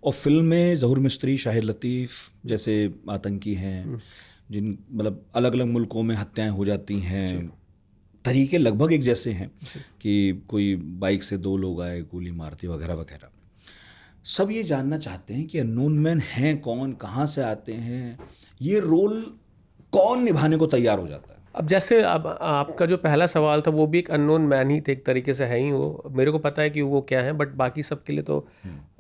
और फिल्म में ज़हूर मिस्त्री, शाहिद लतीफ़ जैसे आतंकी हैं, जिन मतलब अलग अलग मुल्कों में हत्याएं हो जाती हैं, तरीके लगभग एक जैसे हैं कि कोई बाइक से 2 लोग आए, गोली मार दी वगैरह वगैरह। सब ये जानना चाहते हैं कि अननोन मैन हैं कौन, कहाँ से आते हैं, ये रोल कौन निभाने को तैयार हो जाता है। अब जैसे अब आपका जो पहला सवाल था वो भी एक अननोन मैन ही थे, एक तरीके से है ही वो। मेरे को पता है कि वो क्या है, बट बाकी सब के लिए तो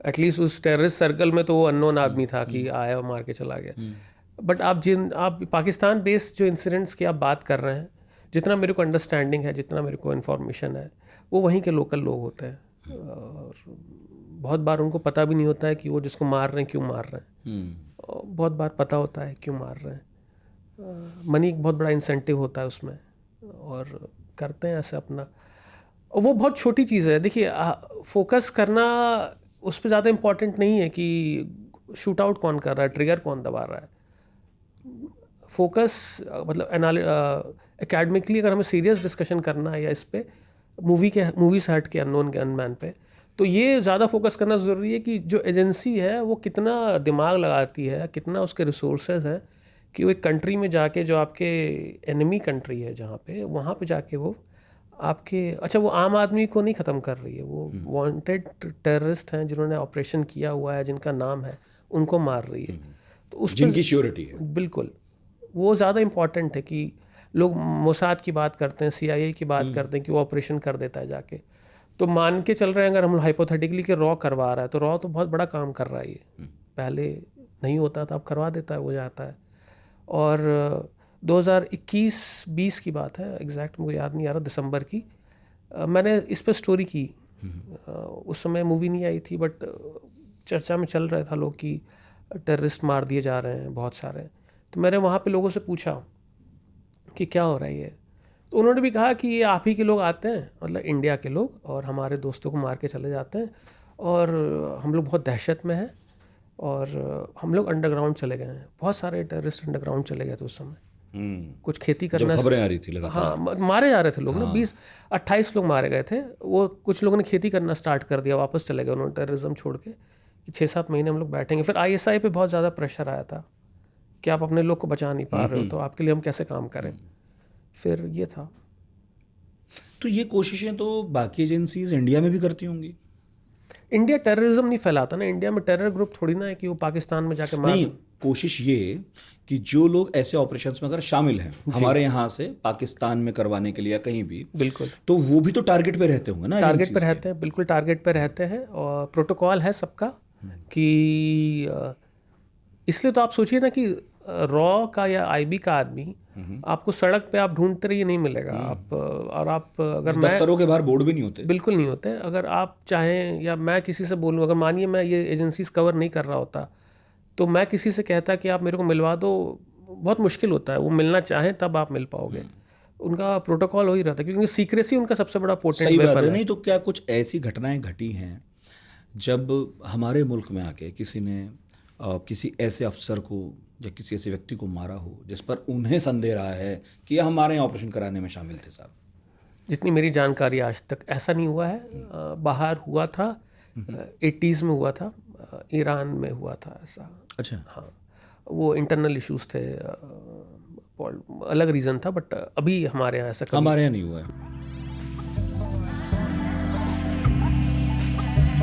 एटलीस्ट उस टेररिस्ट सर्कल में तो वो अननोन आदमी था कि आया और मार के चला गया। बट आप पाकिस्तान बेस्ड जो इंसिडेंट्स की आप बात कर रहे हैं, जितना मेरे को अंडरस्टैंडिंग है, जितना मेरे को इन्फॉर्मेशन है, वो वहीं के लोकल लोग होते हैं। और बहुत बार उनको पता भी नहीं होता है कि वो जिसको मार रहे हैं क्यों मार रहे हैं। बहुत बार पता होता है क्यों मार रहे हैं। मनी एक बहुत बड़ा इंसेंटिव होता है उसमें, और करते हैं ऐसे अपना। और वो बहुत छोटी चीज़ है। देखिए, फोकस करना उस पर ज़्यादा इम्पोर्टेंट नहीं है कि शूट आउट कौन कर रहा है, ट्रिगर कौन दबा रहा है। फोकस मतलब एकेडमिकली अगर हमें सीरियस डिस्कशन करना है या इस पे मूवी से हट के अननोन गनमैन पे, तो ये ज़्यादा फोकस करना ज़रूरी है कि जो एजेंसी है वो कितना दिमाग लगाती है, कितना उसके रिसोर्सेज है कि वो एक कंट्री में जाके, जो आपके एनिमी कंट्री है जहाँ पे, वहाँ पे जाके वो आपके, अच्छा वो आम आदमी को नहीं ख़त्म कर रही है, वो वांटेड टेररिस्ट हैं जिन्होंने ऑपरेशन किया हुआ है, जिनका नाम है, उनको मार रही है। तो उस जिनकी श्योरिटी है, बिल्कुल वो ज़्यादा इम्पॉर्टेंट है कि लोग मोसाद की बात करते हैं, CIA की बात करते हैं कि वो ऑपरेशन कर देता है जाके। तो मान के चल रहे हैं अगर हम हाइपोथेटिकली कि रॉ करवा रहा है, तो रॉ तो बहुत बड़ा काम कर रहा है ये। पहले नहीं होता था, अब करवा देता है, वो जाता है। और 2021-20 की बात है, एग्जैक्ट मुझे याद नहीं आ रहा, दिसंबर की, मैंने इस पर स्टोरी की। उस समय मूवी नहीं आई थी, बट चर्चा में चल रहा था लोग कि टेररिस्ट मार दिए जा रहे हैं बहुत सारे। तो मैंने वहाँ पे लोगों से पूछा कि क्या हो रहा है ये। तो उन्होंने भी कहा कि ये आप ही के लोग आते हैं, मतलब इंडिया के लोग, और हमारे दोस्तों को मार के चले जाते हैं, और हम लोग बहुत दहशत में हैं, और हम लोग अंडरग्राउंड चले गए हैं। बहुत सारे टेररिस्ट अंडरग्राउंड चले गए थे उस समय। कुछ खेती करना, जब खबरें आ रही थी लगातार। हाँ, मारे जा रहे थे लोग ना। 20-28 लोग मारे गए थे। वो कुछ लोगों ने खेती करना स्टार्ट कर दिया, वापस चले गए उन्होंने टेररिज्म छोड़ के, कि 6-7 महीने हम लोग बैठेंगे। फिर ISI पे बहुत ज़्यादा प्रेशर आया था कि आप अपने लोग को बचा नहीं पा रहे हो, तो आपके लिए हम कैसे काम करें। फिर ये था। तो ये कोशिशें तो बाकी एजेंसीज इंडिया में भी करती होंगी। इंडिया टेररिज्म नहीं फैलाता ना, इंडिया में टेरर ग्रुप थोड़ी ना है कि वो पाकिस्तान में जाके मार। नहीं, कोशिश ये कि जो लोग ऐसे ऑपरेशंस में अगर शामिल हैं हमारे यहाँ से पाकिस्तान में करवाने के लिए या कहीं भी, बिल्कुल, तो वो भी तो टारगेट पे रहते होंगे ना, टारगेट पे रहते हैं, बिल्कुल टारगेट पे रहते हैं। और प्रोटोकॉल है सबका कि इसलिए तो आप सोचिए ना कि रॉ का या IB का आदमी आपको सड़क पे आप ढूंढते रहिए, नहीं मिलेगा। आप और आप अगर दफ्तरों के बाहर बोर्ड भी नहीं होते, बिल्कुल नहीं होते। अगर आप चाहें, या मैं किसी से बोलूँ, अगर मानिए मैं ये एजेंसीज कवर नहीं कर रहा होता, तो मैं किसी से कहता कि आप मेरे को मिलवा दो, बहुत मुश्किल होता है। वो मिलना चाहें तब आप मिल पाओगे। उनका प्रोटोकॉल हो ही रहता है, क्योंकि सीक्रेसी उनका सबसे बड़ा पोर्टेंट सही बात वेपन है। है। नहीं तो क्या कुछ ऐसी घटनाएं घटी हैं जब हमारे मुल्क में आके किसी ने किसी ऐसे अफसर को या किसी ऐसे व्यक्ति को मारा हो जिस पर उन्हें संदेह रहा है कि ये हमारे यहाँ ऑपरेशन कराने में शामिल थे? साहब, जितनी मेरी जानकारी आज तक ऐसा नहीं हुआ है। बाहर हुआ था, 80s में हुआ था, ईरान में हुआ था ऐसा। अच्छा, हाँ, वो इंटरनल इश्यूज थे, अलग रीज़न था, बट अभी हमारे यहाँ ऐसा हमारे यहाँ नहीं हुआ है।